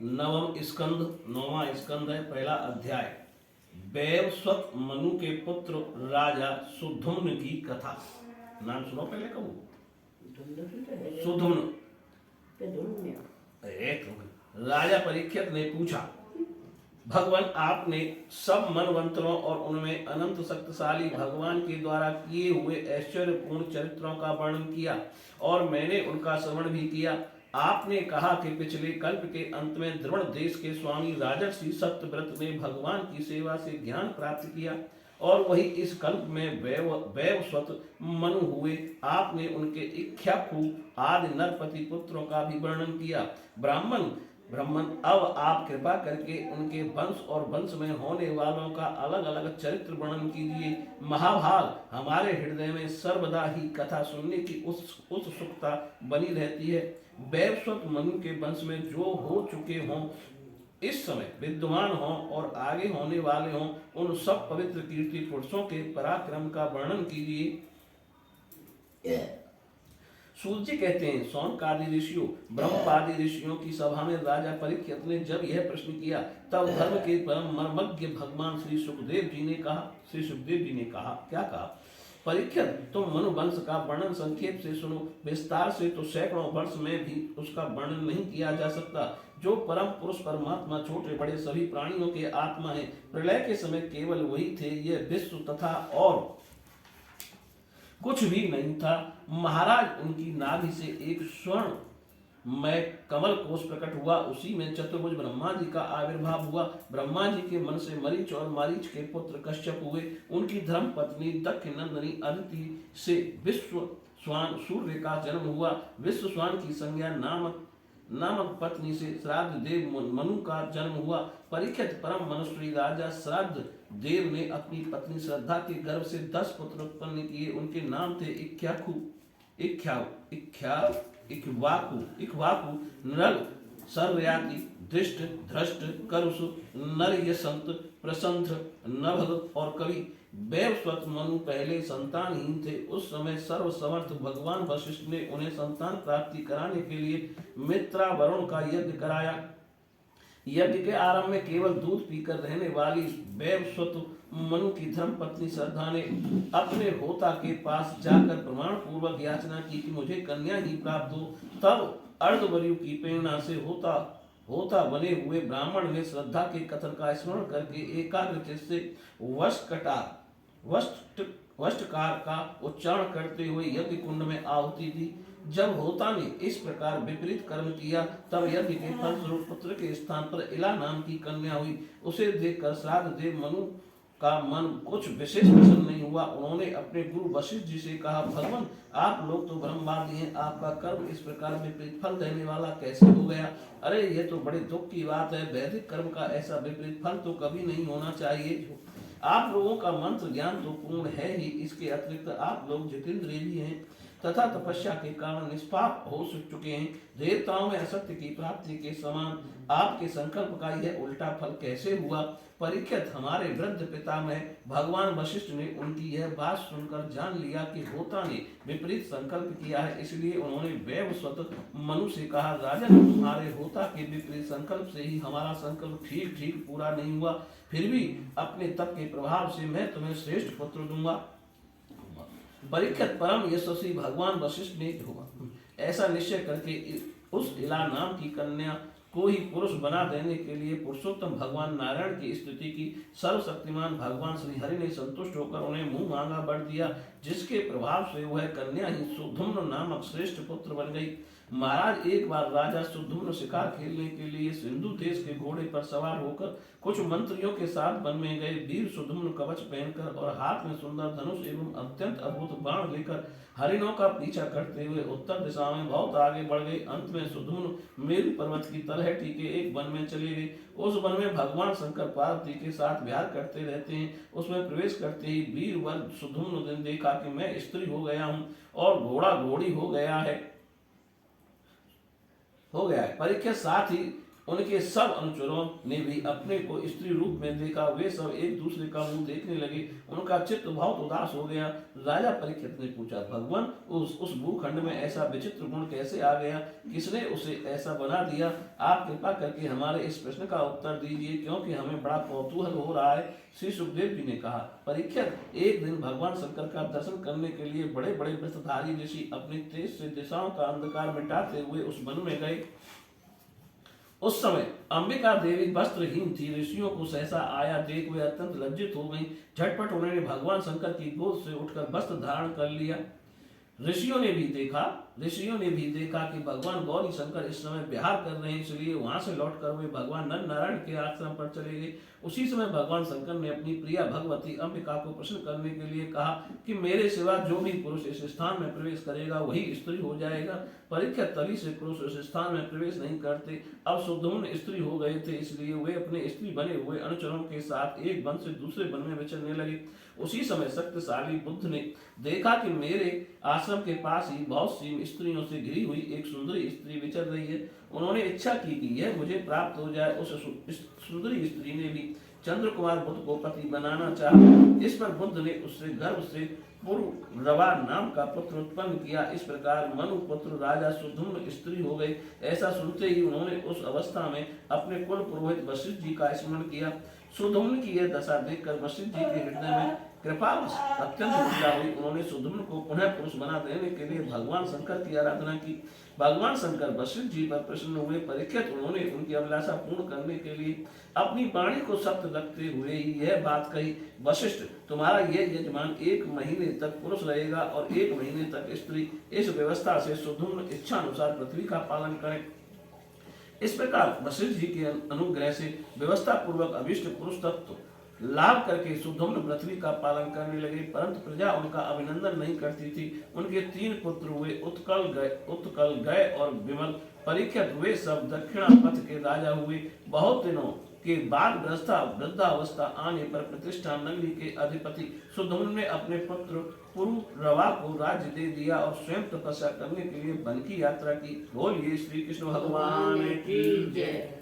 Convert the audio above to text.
नवम स्कंद, 9वां स्कंद है, पहला अध्याय। वैवस्वत मनु के पुत्र राजा सुधुम्न की कथा। नाम सुनो पहले कहूँ। सुधुम्न। राजा परीक्षित ने पूछा, भगवान आपने सब मनवंतरों और उनमें अनंत शक्तिशाली भगवान के द्वारा किए हुए ऐश्वर्यपूर्ण चरित्रों का वर्णन किया और मैंने उनका श्रवण भी किया। आपने कहा कि पिछले कल्प के अंत में द्रोण देश के स्वामी राजर्षि सत्यव्रत ने भगवान की सेवा से ज्ञान प्राप्त किया और वही इस कल्प में वैवस्वत मनु हुए। आपने उनके इक्ष्वाकु आदि नरपति पुत्रों का भी वर्णन किया। ब्राह्मण, अब आप कृपा करके उनके वंश और वंश में होने वालों का अलग अलग चरित्र वर्णन कीजिए। महाभाग, हमारे हृदय में सर्वदा ही कथा सुनने की उत्सुकता बनी रहती है। वैवस्वत मनु के वंश में जो हो चुके हों, इस समय विद्वान हों और आगे होने वाले हों, उन सब पवित्र कीर्ति पुरुषों के पराक्रम का वर्णन कीजिए। सूर्य जी कहते हैं, सौनकादि ऋषियों, ब्रह्मादि ऋषियों की सभा में राजा परीक्षित ने जब यह प्रश्न किया, तब धर्म के परम मर्मज्ञ भगवान श्री सुखदेव जी ने कहा, क्या कहा? परीक्षित, तुम मनु वंश का वर्णन संक्षेप से सुनो। विस्तार से तो सैकड़ों वर्ष में भी उसका वर्णन नहीं किया जा सकता। जो परम पुरुष परमात्मा छोटे बड़े सभी प्राणियों के आत्मा है, प्रलय के समय केवल वही थे। यह विश्व तथा और कुछ भी नहीं था। महाराज, उनकी नाभि से एक स्वर्ण में कमल कोश प्रकट हुआ। उसी में चतुर्भुज ब्रह्मा जी का आविर्भाव हुआ। ब्रह्मा जी के मन से मरीच और मारीच के पुत्र कश्यप हुए। उनकी धर्म पत्नी दक्षिणंदनी अदिति से विश्व स्वान सूर्य का जन्म हुआ। विश्व स्वान की संज्ञा नामक पत्नी से श्राद्ध देव मनु का जन्म हुआ। परीक्षित, परम मनुष्य राजा श्राद्ध देव ने अपनी पत्नी श्रद्धा के गर्भ से 10 पुत्र उत्पन्न किए। उनके नाम थे इक्ष्वाकु, नृल, सर्वयाति, दृष्ट, धृष्ट, करुषु, नरयसंत, प्रसंथ, नभग और कवि। वैवस्वत मनु पहले संतानहीन थे। उस समय सर्वसमर्थ भगवान वशिष्ठ ने उन्हें संतान प्राप्ति कराने के लिए मित्रा वरुण का यज्ञ कराया। यज्ञ के आरंभ में केवल दूध पीकर रहने वाली वैवस्वत मनु की धर्म पत्नी श्रद्धा ने अपने होता के पास जाकर प्रमाण पूर्वक याचना की कि मुझे कन्या ही प्राप्त हो। तब अर्धवर्यु की प्रेरणा से होता बने हुए ब्राह्मण ने श्रद्धा के कथन का स्मरण करके एकाग्र से वष्टकार का उच्चारण करते हुए यज्ञ कुंड में आहुति दी। जब होता ने इस प्रकार विपरीत कर्म किया, तब यज्ञ के फलस्वरूप पुत्र के स्थान पर इला नाम की कन्या हुई। उसे देखकर श्राद्ध देव मनु का मन कुछ विशेष प्रसन्न नहीं हुआ। उन्होंने अपने गुरु वशिष्ठ जी से कहा, भगवान, आप लोग तो ब्रह्मवादी हैं, आपका कर्म इस प्रकार विपरीत फल देने वाला कैसे हो गया? अरे, ये तो बड़े दुख की बात है। वैदिक कर्म का ऐसा विपरीत फल तो कभी नहीं होना चाहिए। आप लोगों का मंत्र ज्ञान तो पूर्ण है ही, इसके अतिरिक्त आप लोग जितेंद्रिय भी हैं तथा तपस्या के कारण निष्पाप हो चुके हैं। देवताओं में असत्य की प्राप्ति के समान आपके संकल्प का यह उल्टा फल कैसे हुआ? परीक्षित, हमारे वृद्ध पिता में भगवान वशिष्ठ ने उनकी यह बात सुनकर जान लिया कि होता ने विपरीत संकल्प किया है। इसलिए उन्होंने वैवस्वत मनु से कहा, राजन, तुम्हारे होता के विपरीत संकल्प से ही हमारा संकल्प ठीक पूरा नहीं हुआ। फिर भी अपने तप के प्रभाव से मैं तुम्हें श्रेष्ठ पुत्र दूंगा। परीक्षित, परम यशस्वी भगवान वशिष्ठ ने ऐसा निश्चय करके उस इला नाम की कन्या को ही पुरुष बना देने के लिए पुरुषोत्तम भगवान नारायण की स्तुति की। सर्वशक्तिमान भगवान श्री हरि ने संतुष्ट होकर उन्हें मुंह मांगा वर दिया, जिसके प्रभाव से वह कन्या ही सुधुम्न नामक श्रेष्ठ पुत्र बन गई। महाराज, एक बार राजा सुधुम्न शिकार खेलने के लिए सिंधु देश के घोड़े पर सवार होकर कुछ मंत्रियों के साथ वन में गए। वीर सुधुम्न कवच पहनकर और हाथ में सुंदर धनुष एवं अत्यंत अद्भुत बाण लेकर हरिणों का पीछा करते हुए उत्तर दिशा में बहुत आगे बढ़ गए। अंत में सुधुम्न मेरु पर्वत की तलहटी के एक वन में चले गए। उस वन में भगवान शंकर पार्वती के साथ विहार करते रहते हैं। उसमें प्रवेश करते ही वीर वर सुधुम्न ने देखा कि मैं स्त्री हो गया हूँ और घोड़ा घोड़ी हो गया है। परीक्षित, साथ ही उनके सब अनुचरों ने भी अपने को स्त्री रूप में देखा। वे सब एक दूसरे का मुंह देखने लगे। उनका चित्त बहुत उदास हो गया। राजा परीक्षित ने पूछा, भगवान, उस भूखंड में ऐसा विचित्र गुण कैसे आ गया? किसने उसे ऐसा बना दिया? आप कृपा करके हमारे इस प्रश्न का उत्तर दीजिए, क्योंकि हमें बड़ा कौतूहल हो रहा है। श्री सुखदेव जी ने कहा, परीक्षित, एक दिन भगवान शंकर का दर्शन करने के लिए बड़े बड़े वस्त्रधारी ऋषि अपनी तेज से दिशाओं का अंधकार मिटाते हुए उस वन में गए। उस समय अंबिका देवी वस्त्रहीन थी। ऋषियों को सहसा आया देख वे अत्यंत लज्जित हो गईं। झटपट उन्होंने भगवान शंकर की गोद से उठकर वस्त्र धारण कर लिया। ऋषियों ने भी देखा कि भगवान गौरी शंकर इस समय विहार कर रहे हैं, इसलिए वहां से लौटकर वे भगवान नर नारायण के आश्रम पर चले गए। उसी समय भगवान शंकर ने अपनी प्रिया भगवती अंबिका को प्रश्न करने के लिए कहा कि मेरे सिवा जो भी पुरुष इस स्थान में प्रवेश करेगा वही स्त्री हो जाएगा। परीक्षित, तभी से पुरुष उस स्थान में प्रवेश नहीं करते। अब सुधोम्न स्त्री हो गए थे, इसलिए वे अपने स्त्री बने हुए अनुचरों के साथ एक वन से दूसरे वन में विचरने लगे। उसी समय शक्तिशाली बुद्ध ने देखा कि मेरे आश्रम के पास ही बहुत सी स्त्रियों से घिरी हुई एक सुंदरी स्त्री विचर रही है। उन्होंने इच्छा की कि यह मुझे प्राप्त हो जाए। उस सुंदरी स्त्री ने भी चंद्र कुमार बुद्ध को पति बनाना चाहा। इस पर बुद्ध ने उससे गर्भ से पुरुरवा नाम का पुत्र उत्पन्न किया। इस प्रकार मनु पुत्र राजा सुधुम्न स्त्री हो गए। ऐसा सुनते ही उन्होंने उस अवस्था में अपने कुल पुरोहित वशिष्ठ जी का स्मरण किया। सुधुम्न की यह दशा देखकर वशिष्ठ जी के हृदय में कृपा अत्यंत पूजा हुई। उन्होंने सुधुम्न को पुनः पुरुष बना देने के लिए भगवान शंकर की आराधना की। भगवान शंकर वशिष्ठ जी पर प्रसन्न हुए। परीक्षित, उन्होंने उनकी अभिलाषा पूर्ण करने के लिए अपनी वाणी को सत्य रखते हुए ही यह बात कही, वशिष्ठ, तुम्हारा यह यजमान 1 महीने तक पुरुष रहेगा और 1 महीने तक स्त्री। इस व्यवस्था से सुधुम्न इच्छा अनुसार पृथ्वी का पालन करें। इस प्रकार वशिष्ठ जी के अनुग्रह से व्यवस्था पूर्वक अभिष्ट पुरुष तत्व लाभ करके सुधुम्न पृथ्वी का पालन करने लगे, परंतु प्रजा उनका अभिनंदन नहीं करती थी। उनके 3 पुत्र हुए, उत्कल, गय और विमल। परीक्षित, वे सब दक्षिणा पथ के राजा हुए। बहुत दिनों के बाद वृद्धावस्था आने पर प्रतिष्ठा नगरी के अधिपति सुधुम्न ने अपने पुत्र पुरुरवा को राज्य दे दिया और स्वयं तपस्या करने के लिए वन की यात्रा की। बोलिए श्री कृष्ण भगवान की जय।